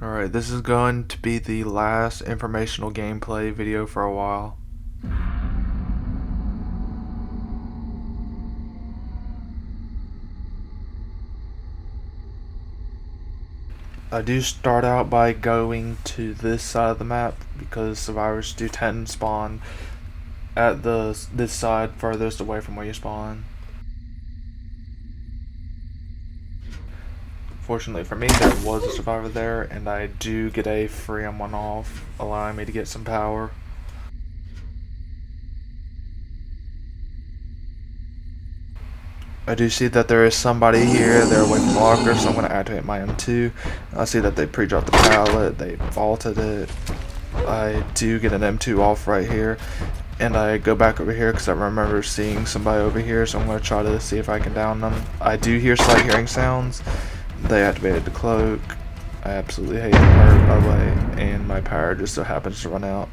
Alright, this is going to be the last informational gameplay video for a while. I do start out by going to this side of the map because survivors do tend to spawn at this side furthest away from where you spawn. Fortunately for me, there was a survivor there, and I do get a free M1 off, allowing me to get some power. I do see that there is somebody here. They're away from the locker, so I'm going to activate my M2. I see that they pre-dropped the pallet, they vaulted it. I do get an M2 off right here, and I go back over here because I remember seeing somebody over here, so I'm going to try to see if I can down them. I do hear slight hearing sounds. They activated the cloak. I absolutely hate the part, by the way, and my power just so happens to run out.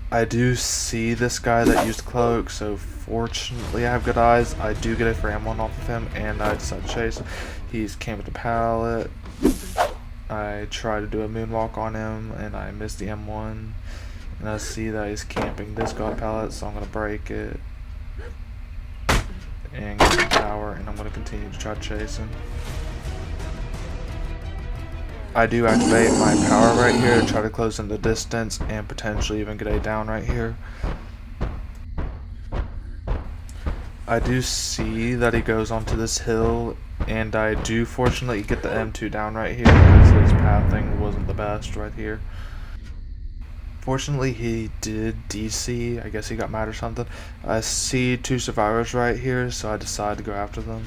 I do see this guy that used cloak, so fortunately I have good eyes. I do get a free M1 off of him, and I decide to chase him. He's camped the pallet. I try to do a moonwalk on him, and I miss the M1. And I see that he's camping this guard pallet, so I'm going to break it and get some power, and I'm going to continue to try to chase him. I do activate my power right here to try to close in the distance and potentially even get a down right here. I do see that he goes onto this hill, and I do fortunately get the M2 down right here because his pathing wasn't the best right here. Fortunately, he did DC. I guess he got mad or something. I see two survivors right here, so I decide to go after them.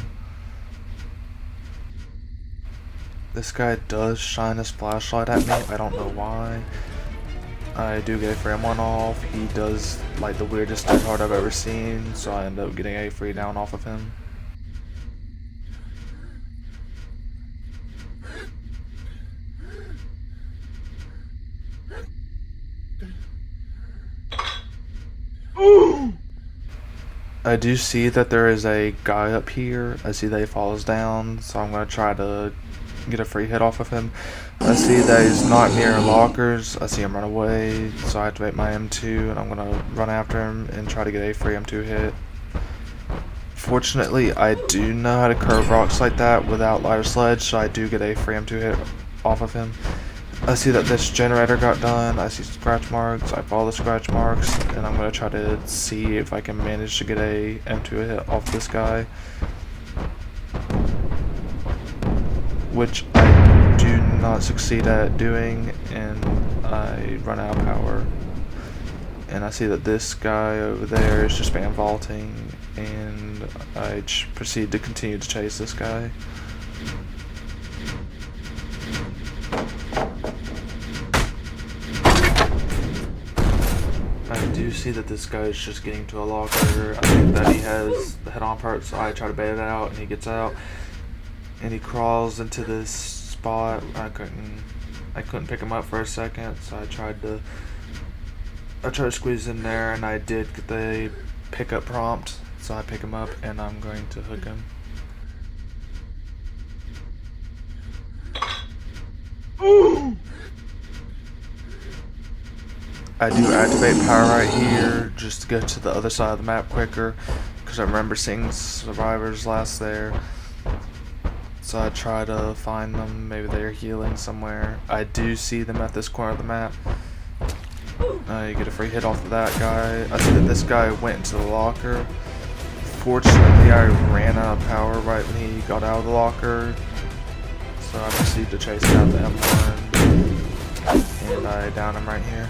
This guy does shine his flashlight at me. I don't know why. I do get a free M1 off. He does like the weirdest dead hard I've ever seen, so I end up getting a free down off of him. I do see that there is a guy up here. I see that he falls down, so I'm going to try to get a free hit off of him. I see that he's not near lockers. I see him run away, so I activate my M2, and I'm going to run after him and try to get a free M2 hit. Fortunately, I do know how to curve rocks like that without ladder sledge, so I do get a free M2 hit off of him. I see that this generator got done. I see scratch marks. I follow the scratch marks, and I'm going to try to see if I can manage to get a M2 hit off this guy, which I do not succeed at doing, and I run out of power. And I see that this guy over there is just spam vaulting, and I proceed to continue to chase this guy. I do see that this guy is just getting to a locker. I think that he has the head-on part, so I try to bait it out, and he gets out, and he crawls into this spot. I couldn't pick him up for a second, so I tried to squeeze in there, and I did get the pickup prompt, so I pick him up, and I'm going to hook him. Ooh! I do activate power right here just to get to the other side of the map quicker, because I remember seeing survivors last there. So I try to find them. Maybe they're healing somewhere. I do see them at this corner of the map. You get a free hit off of that guy. I see that this guy went into the locker. Fortunately, I ran out of power right when he got out of the locker, so I proceed to chase down the M1, and I down him right here.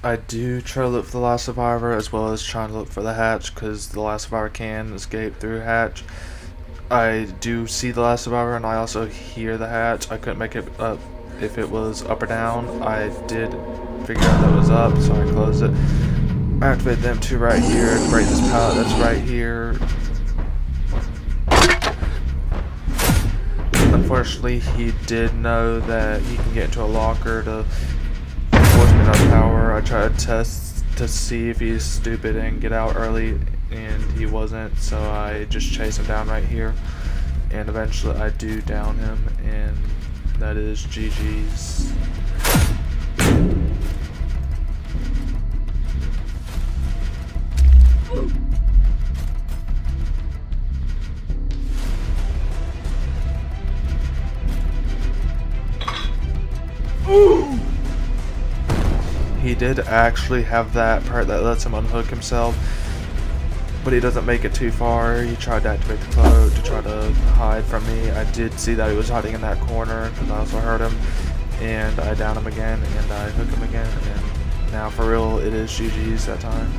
I do try to look for the last survivor, as well as trying to look for the hatch, because the last survivor can escape through hatch. I do see the last survivor, and I also hear the hatch. I couldn't make it up if it was up or down. I did figure out that it was up, so I closed it. I activate them two right here to break this pallet that's right here. unfortunately, he did know that he can get into a locker to force me out of power. I tried to test to see if he's stupid and get out early, and he wasn't, so I just chase him down right here. And eventually I do down him, and that is GG's. He did actually have that part that lets him unhook himself, but he doesn't make it too far. He tried to activate the cloak to try to hide from me. I did see that he was hiding in that corner, and I also heard him, and I down him again, and I hook him again, and now for real, it is GG's that time.